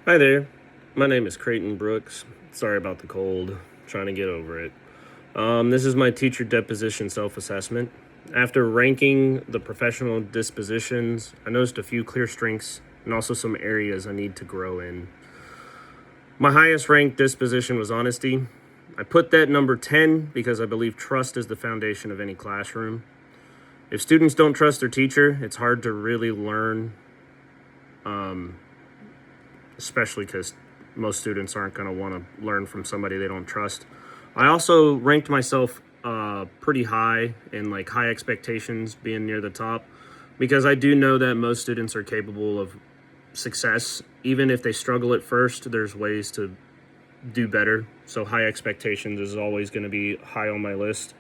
Hi there. My name is Creighton Brooks. Sorry about the cold. Trying to get over it. This is my teacher deposition self assessment. After ranking the professional dispositions, I noticed a few clear strengths and also some areas I need to grow in. My highest ranked disposition was honesty. I put that number 10 because I believe trust is the foundation of any classroom. If students don't trust their teacher, it's hard to really learn, especially because most students aren't going to want to learn from somebody they don't trust. I also ranked myself pretty high in like high expectations, being near the top, because I do know that most students are capable of success. Even if they struggle at first, there's ways to do better. So high expectations is always going to be high on my list.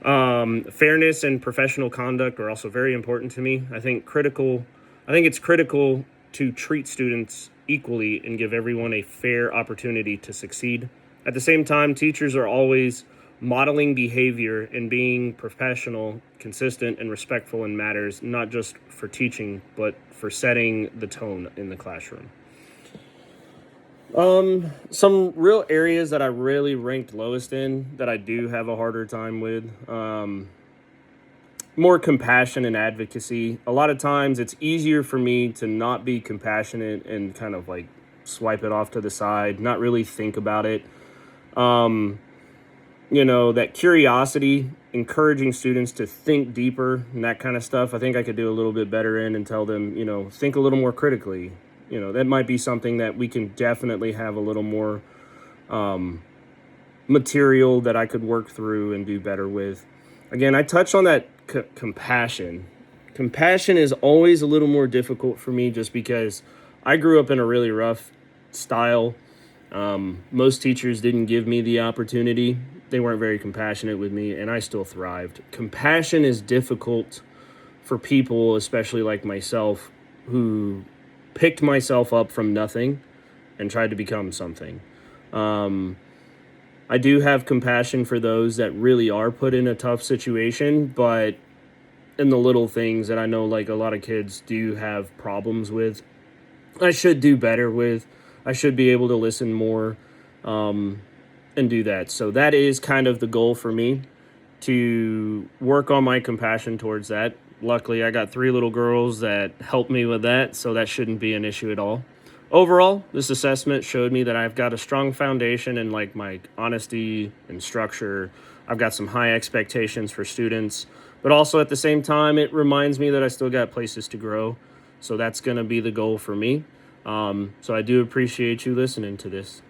Fairness and professional conduct are also very important to me. I think it's critical to treat students equally and give everyone a fair opportunity to succeed. At the same time, teachers are always modeling behavior and being professional, consistent, and respectful in matters, not just for teaching, but for setting the tone in the classroom. Some real areas that I really ranked lowest in that I do have a harder time with. More compassion and advocacy. A lot of times it's easier for me to not be compassionate and kind of like swipe it off to the side, not really think about it. Um, that curiosity, encouraging students to think deeper and that kind of stuff. I think I could do a little bit better in and tell them, think a little more critically. That might be something that we can definitely have a little more material that I could work through and do better with. Again, I touched on that compassion. Compassion is always a little more difficult for me just because I grew up in a really rough style. Most teachers didn't give me the opportunity. They weren't very compassionate with me, and I still thrived. Compassion is difficult for people, especially like myself, who picked myself up from nothing and tried to become something. I do have compassion for those that really are put in a tough situation, but in the little things that I know like a lot of kids do have problems with, I should do better with. I should be able to listen more and do that. So that is kind of the goal for me, to work on my compassion towards that. Luckily, I got three little girls that help me with that, so that shouldn't be an issue at all. Overall, this assessment showed me that I've got a strong foundation in like my honesty and structure. I've got some high expectations for students, but also at the same time, it reminds me that I still got places to grow. So that's going to be the goal for me. So I do appreciate you listening to this.